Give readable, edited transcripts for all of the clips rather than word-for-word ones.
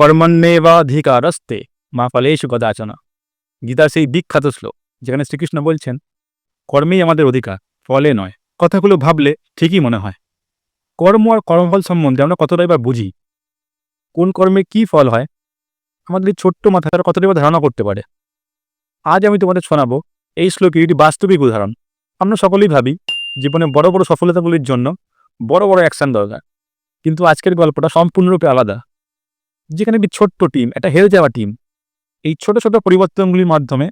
কর্মণ্যেবাধিকারস্তে মা ফলেষু কদাচন। গীতার সেই বিখ্যাত শ্লোক যেখানে শ্রীকৃষ্ণ বলছেন কর্মেই আমাদের অধিকার, ফলে নয়। কথাগুলো ভাবলে ঠিকই মনে হয়। কর্ম আর কর্মফল সম্বন্ধে আমরা কতটাই বা বুঝি, কোন কর্মে কি ফল হয় আমাদের এই ছোট্ট মাথাটা কতটাই বা ধারণা করতে পারে। আজ আমি তোমাদের শোনাবো এই শ্লোকের একটি বাস্তবিক উদাহরণ। আমরা সকলেই ভাবি জীবনে বড় বড় সফলতাগুলির জন্য বড় বড় অ্যাকশন দরকার, কিন্তু আজকের গল্পটা সম্পূর্ণরূপে আলাদা। যেখানে একটি ছোট্ট টিম, একটা হেরে যাওয়া টিম, এই ছোট ছোট পরিবর্তনগুলির মাধ্যমে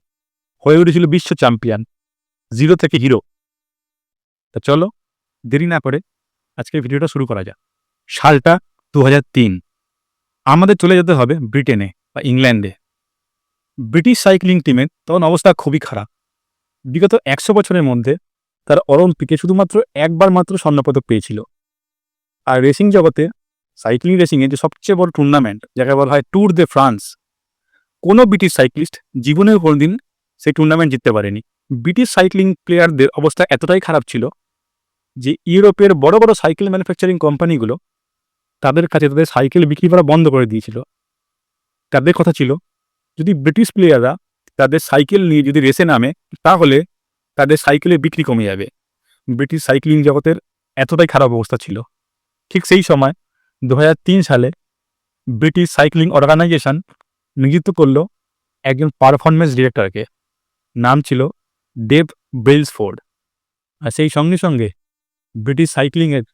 হয়ে উঠেছিল বিশ্ব চ্যাম্পিয়ন, জিরো থেকে হিরো। তা চলো দেরি না করে আজকের ভিডিওটা শুরু করা যাক। সালটা 2003। আমাদের চলে যেতে হবে ব্রিটেনে বা ইংল্যান্ডে। ব্রিটিশ সাইক্লিং টিমের তখন অবস্থা খুবই খারাপ। বিগত 100 বছরের মধ্যে তারা অলিম্পিকে শুধুমাত্র একবার মাত্র স্বর্ণপদক পেয়েছিল। আর রেসিং জগতে সাইক্লিং রেসিংয়ে যে সবচেয়ে বড় টুর্নামেন্ট, যাকে বলা হয় ট্যুর দে ফ্রান্স, কোনো ব্রিটিশ সাইক্লিস্ট জীবনের কোনোদিন সেই টুর্নামেন্ট জিততে পারেনি। ব্রিটিশ সাইক্লিং প্লেয়ারদের অবস্থা এতটাই খারাপ ছিল যে ইউরোপের বড় বড় সাইকেল ম্যানুফ্যাকচারিং কোম্পানিগুলো তাদের কাছে তাদের সাইকেল বিক্রি করা বন্ধ করে দিয়েছিল। তাদের কথা ছিল যদি ব্রিটিশ প্লেয়াররা তাদের সাইকেল নিয়ে যদি রেসে নামে তাহলে তাদের সাইকেলের বিক্রি কমে যাবে। ব্রিটিশ সাইক্লিং জগতের এতটাই খারাপ অবস্থা ছিল। ঠিক সেই সময় 2003 সালে ব্রিটিশ সাইক্লিং অর্গানাইজেশন নিযুক্ত করল একজন পারফরমেন্স ডিরেক্টরকে। নাম ছিল ডেভ ব্রেইলসফোর্ড। আর সেই সঙ্গে সঙ্গে ব্রিটিশ সাইক্লিংয়ের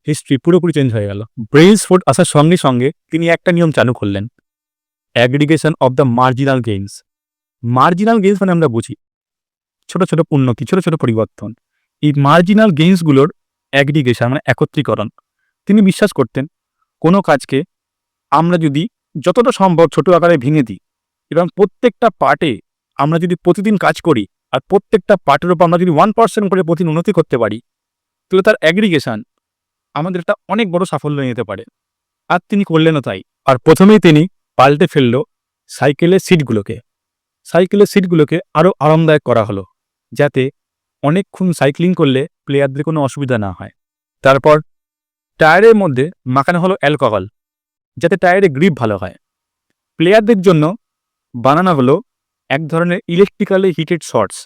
হিস্ট্রি পুরোপুরি চেঞ্জ হয়ে গেল। ব্রেইলসফোর্ড আসার সঙ্গে সঙ্গে তিনি একটা নিয়ম চালু করলেন, aggregation of the marginal gains. Marginal gains মানে আমরা বুঝি ছোট ছোট উন্নতি, ছোট ছোট পরিবর্তন। এই মার্জিনাল গেইনসগুলোর অ্যাগ্রিগেশন মানে একত্রীকরণ। তিনি বিশ্বাস করতেন কোনো কাজকে আমরা যদি যতটা সম্ভব ছোট আকারে ভেঙে দিই এবং প্রত্যেকটা পার্টে আমরা যদি প্রতিদিন কাজ করি আর প্রত্যেকটা পার্টের উপর আমরা যদি 1% করে প্রতিদিন উন্নতি করতে পারি তাহলে তার অ্যাগ্রিগেশন আমাদের একটা অনেক বড় সাফল্য নিতে পারে। আর তিনি করলেনও তাই। আর প্রথমেই তিনি পাল্টে ফেলল সাইকেলের সিটগুলোকে আরও আরামদায়ক করা হলো, যাতে অনেকক্ষণ সাইক্লিং করলে প্লেয়ারদের কোনো অসুবিধা না হয়। তারপর টায়ারের মধ্যে মাখানো হলো অ্যালকোহল, যাতে টায়ারের গ্রিপ ভালো হয়। প্লেয়ারদের জন্য বানানো হলো এক ধরনের ইলেকট্রিক্যালি হিটেড শর্টস,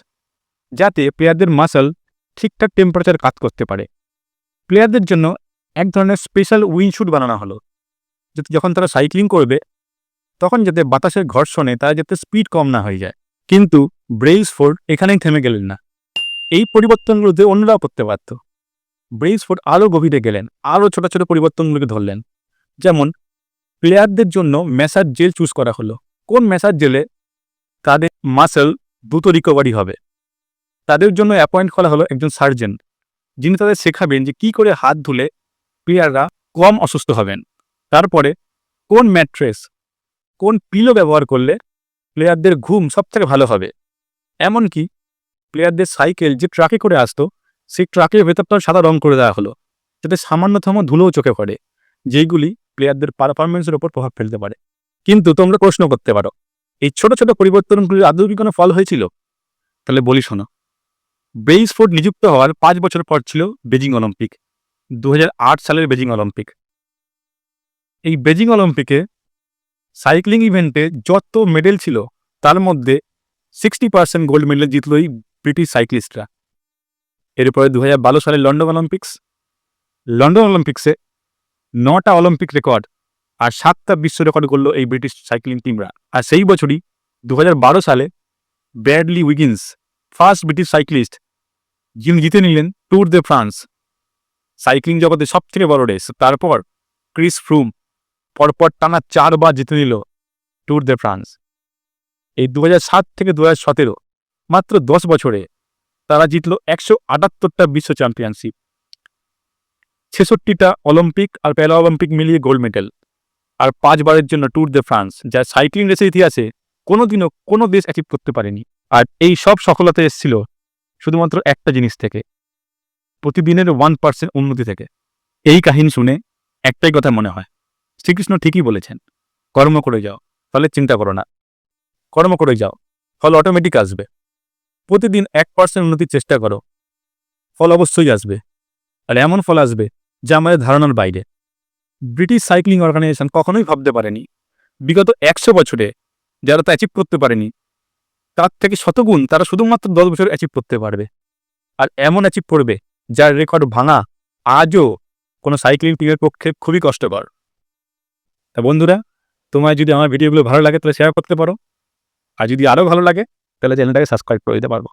যাতে প্লেয়ারদের মাসল ঠিকঠাক টেম্পারেচার কাজ করতে পারে। প্লেয়ারদের জন্য এক ধরনের স্পেশাল উইন্ডশুট বানানো হলো, যাতে যখন তারা সাইক্লিং করবে তখন যাতে বাতাসের ঘর্ষণে তারা যাতে স্পিড কম না হয়ে যায়। কিন্তু ব্রেইলসফোর্ড এখানেই থেমে গেলেন না। এই পরিবর্তনগুলোতে অন্যরাও করতে পারত। ব্রেইলসফোর্ড আরও গভীরে গেলেন, আরও ছোট ছোট পরিবর্তনগুলোকে ধরলেন। যেমন প্লেয়ারদের জন্য ম্যাসাজ জেল চুজ করা হলো। কোন ম্যাসাজ জেলে তাদের মাসল দ্রুত রিকভারি হবে, তাদের জন্য অ্যাপয়েন্ট করা হলো একজন সার্জন, যিনি তাদের শেখাবেন যে কী করে হাত ধুলে প্লেয়াররা কম অসুস্থ হবেন। তারপরে কোন ম্যাট্রেস, কোন পিলো ব্যবহার করলে প্লেয়ারদের ঘুম সবথেকে ভালো হবে। এমনকি প্লেয়ারদের সাইকেল যে ট্রাকে করে আসতো সেই ট্রাকের ভেতরটাও সাদা রং করে দেওয়া হলো, যাতে সামান্যতম ধুলোও চোখে পড়ে, যেইগুলি প্লেয়ারদের পারফরমেন্সের ওপর প্রভাব ফেলতে পারে। কিন্তু তোমরা প্রশ্ন করতে পারো এই ছোট ছোট পরিবর্তনগুলির আদৌ কি কোনো ফল হয়েছিল? তাহলে বলি শোনো। ব্রেইলসফোর্ড নিযুক্ত হওয়ার 5 বছর পর ছিল বেজিং অলিম্পিক, 2008 সালের বেজিং অলিম্পিক। এই বেজিং অলিম্পিকে সাইক্লিং ইভেন্টে যত মেডেল ছিল তার মধ্যে 60% গোল্ড মেডেল জিতল এই ব্রিটিশ সাইক্লিস্টরা। এরপরে 2012 সালে লন্ডন অলিম্পিক্সে 9টা অলিম্পিক রেকর্ড আর 7টা বিশ্ব রেকর্ড করলো এই ব্রিটিশ সাইক্লিং টিমরা। আর সেই বছরই 2012 সালে Bradley Wiggins, first British cyclist, যিনি জিতে নিলেন ট্যুর দে ফ্রান্স, সাইক্লিং জগতে সবথেকে বড় রেস। তারপর ক্রিস ফ্রুম পরপর টানা 4 বার জিতে নিল ট্যুর দে ফ্রান্স। এই 2007 থেকে 2017 মাত্র 10 বছরে তারা জিতল 178টা বিশ্ব চ্যাম্পিয়নশিপ, 66টা অলিম্পিক আর প্যারা অলিম্পিক মিলিয়ে গোল্ড মেডেল, আর 5 বারের জন্য ট্যুর দে ফ্রান্স, যা সাইক্লিং রেসের ইতিহাসে কোনোদিনও কোনো দেশ অ্যাচিভ করতে পারেনি। আর এই সব সফলতা এসেছিল শুধুমাত্র একটা জিনিস থেকে, প্রতিদিনের 1% উন্নতি থেকে। এই কাহিনী শুনে একটাই কথা মনে হয়, শ্রীকৃষ্ণ ঠিকই বলেছেন, কর্ম করে যাও, ফলে চিন্তা করো না। কর্ম করে যাও, ফল অটোমেটিক আসবে। প্রতিদিন 1% উন্নতির চেষ্টা করো, ফল অবশ্যই আসবে। আর এমন ফল আসবে যা আমাদের ধারণার বাইরে। ব্রিটিশ সাইক্লিং অর্গানাইজেশন কখনোই ভাবতে পারেনি বিগত 100 বছরে যারা তা অ্যাচিভ করতে পারেনি, তার থেকে শতগুণ তারা শুধুমাত্র 10 বছর অ্যাচিভ করতে পারবে। আর এমন অ্যাচিভ করবে যার রেকর্ড ভাঙা আজও কোনো সাইক্লিং টিমের পক্ষে খুবই কষ্টকর। তা বন্ধুরা, তোমায় যদি আমার ভিডিওগুলো ভালো লাগে তাহলে শেয়ার করতে পারো, আর যদি আরও ভালো লাগে তাহলে চ্যানেলটাকে সাবস্ক্রাইব করে দিতে পারবো।